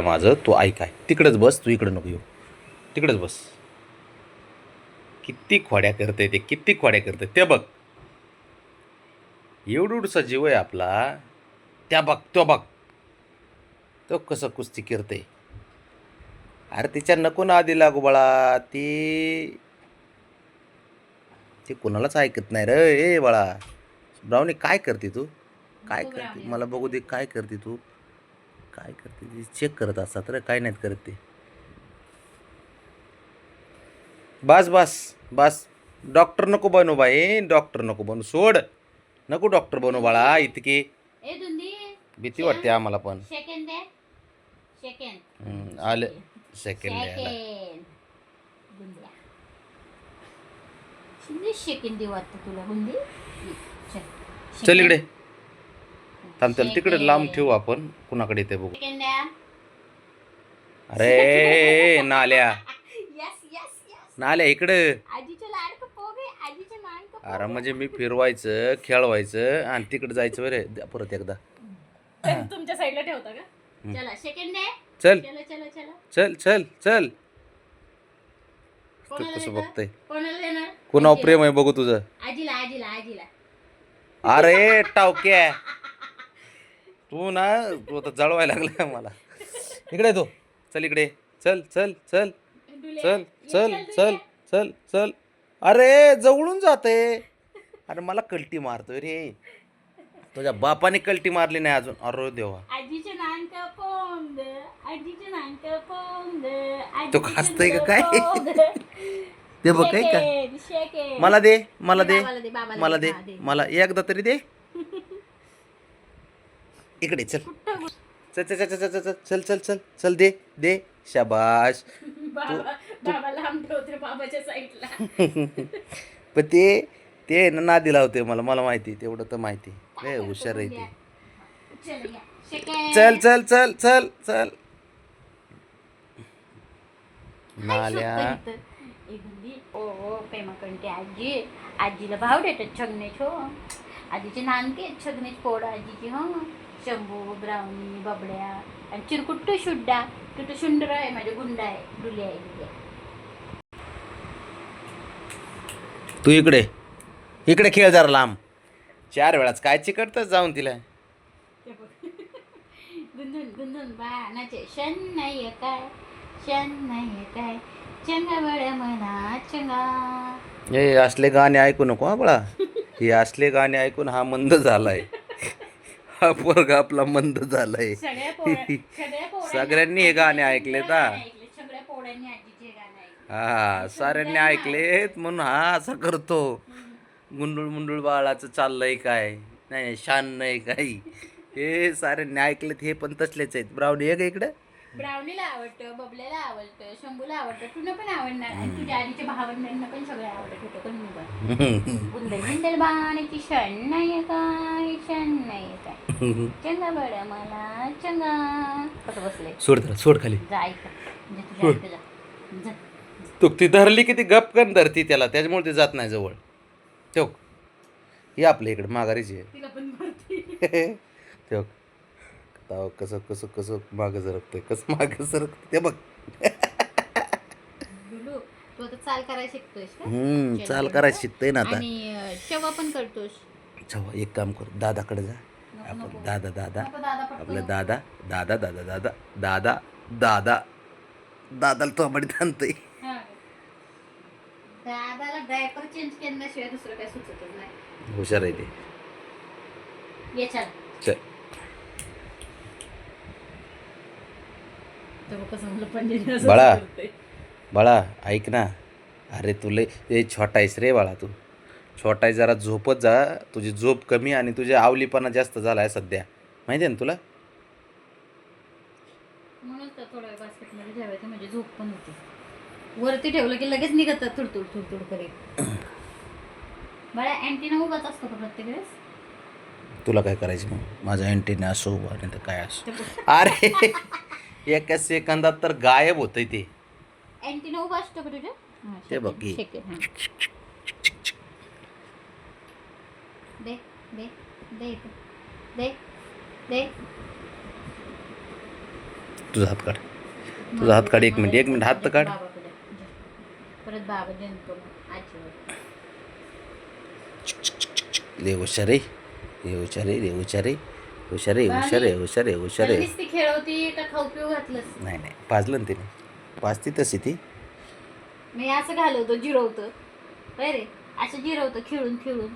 माझं तू ऐक आहे तिकडेच बस, तू इकडे नको येऊ, तिकडेच बस. किती खोड्या करते ते, किती खोड्या करते ते बघ. एवढूसा जीव आहे आपला. त्या बघ तो बघ, तो कसं कुस्ती करते. अरे तिच्या नको ना आधी लागू बाळा. ती ती कोणालाच ऐकत नाही रे. ए बाळा ब्राउनी, काय करते तू? काय करते मला बघू दे. काय करते तू? काय करते ती? चेक करत असतात रे, काय नाहीत करत ते. बस बस बस. डॉक्टर नको बनू बाई, डॉक्टर नको बनू. सोड, नको डॉक्टर बनू बाळा. इतकी भीती वाटते आम्हाला पण. आलं सेकंड द्यायला. चल इकडे थांब, चल तिकडे लांब ठेवू आपण. कुणाकडे येते बघू. अरे नाल्या, नाल्या इकडे. अरे म्हणजे मी फिरवायचं, खेळवायचं आणि तिकडे जायचं बरे. परत एकदा तुमच्या साईडला ठेवता का? चला सेकंड आहे. चल चला चला चला. चल चल चल. तू कोणाला कसं देणार? बघतोय? कोणाला देणार? कुणावर प्रेम आहे बघू तुझं. आजीला आजीला आजीला. अरे टावक्या, तू ना तू आता जळवायला लागला मला. इकडे तू, चल इकडे. चल चल चल चल चल चल चल चल. अरे जवळून जाते. अरे मला कल्टी मारतोय रे. तुझ्या बापाने कल्टी मारली नाही अजून. अरे देवा, आजीचे नानक पोंग, आजीचे नानक पोंग. तो खासतोय का काय? ते बघ काय का. मला दे, मला दे, मला दे, मला एकदा तरी दे. इकडे चल चल चल चल चल चल चल चल चल चल. दे दे. शाबाश. बाबा लांब ठेवते बाबाच्या साईडला. पण ते ना नादी लावते मला. मला माहिती, तेवढं तर माहिती. लय हुशार आहे ते. चल चल चल चल चल. नाल्या ओ पेमाकंटी आजी. आजीला भाव देतात छगने छो. आजीचे नानके छगने फोड आजीची. हो शंभू, ब्राउनी, बबड्या आणि चिरकुट्टू शुड्डा. तुटू शुंडर आहे माझे. गुंडा आहे, डुली आहे डुली. तू इकडे, इकडे खेळ जरा लांब. 4 वेळाच काय चिकटतच जाऊन तिला. गुंधून गुंधून बाणाचे शन नाही काय, शन नाही काय. चंगा बळ म्हणा चंगा. हे असले गाणे ऐकू नको हा बाळा. हे असले गाणे ऐकून हा मंद झालाय. हा पोरगा आपला मंद झालाय. सगळ्यांनी हे गाणे ऐकले का? सगळ्या पोळ्यांनी आजीचे गाणं ऐकले. हा साऱ्यांनी ऐकलेत म्हणून हा असा करतो. गुंडुळ मुंडुळ बाळाचं चाललंय काय नाही, शान नाही काही. हे साऱ्यांनी ऐकलेत. हे पण तसलेच आहेत. ब्राउनी हे इकडं. ब्राउनीला आवडतं, बबल्याला आवडतं, शंभूला आवडतं, तुला पण आवडणार. आणि तुझ्या आधीच्या भावंडांना पण सगळे आवडत होतं. पण मी पण गुंडल गुंडल बाणाची शन नाही काय, शन नाही काय. चंगा बळ मला चंगा. कसं बसले. सोड त्याला, सोड खाली. जा ऐका. तुझ्या ऐकं जा. जा. तू ती धरली की ती गपकन धरती त्याला, त्याच्यामुळे ते जात नाही जवळ. ठेव हे आपल्या इकडे माघारीची आहे. तिला पण मारते. ठेव कसं कसं कसं मागं सरकतंय, कसं मागं सरकतंय ते बघ. डुलू, तू आता चाल करायला शिकतोयस का? चाल करायला शिकतोय ना आता. आणि शेवा पण करतोस. चवा एक काम कर, दादाकडे जा. आपण दादा दादा, आपलं दादा दादा दादा दादा दादा दादा दादाला तो आपण आणतोय. दादाला डायपर चेंज केल्याशिवाय दुसरं काय सुचतच नाही. हुशार आहे ते. ये चल. चल. बाळा बाळा ऐक ना. अरे तुला हे छोटा आहेस रे बाळा. तू छोटा आहे, जरा झोपत जा. तुझी झोप कमी आणि तुझ्या आवलीपणा जास्त झाला आहे सध्या, माहिती आहे ना तुला. म्हणून तर थोडं बास्केटमध्ये ठेवायचं म्हणजे झोप पण होते. वरती ठेवलं की लगेच निघत थुडतुड थुडतुड करेल. बाळा अँटीना उगाच असतो का प्रत्येक वेळेस? तुला काय करायचं मग? माझा अँटीना असो आणि तर काय असो. अरे एका सेकंदात तर गायब होतंय ते. अँटीना उभा असतो का तुझ्या? ते बघ की. दे दे दे दे दे. तुझा हात काढ, तुझा हात काढ. 1 मिनिट हात तर काढ. बाबाकडे परत बाबा जनतो आजीवर. लय हुशार आहे, लय हुशार आहे, लय हुशार आहे, हुशार आहे, हुशार आहे, हुशार आहे, हुशार आहे. ती खेळवती का खाऊ पिऊ घातलंस? नाही नाही, पाजलं ना तिने, पाजती तशी ती. मी असं घालवतो जिरवतो. रे असं जिरवतो खेळून खेळून.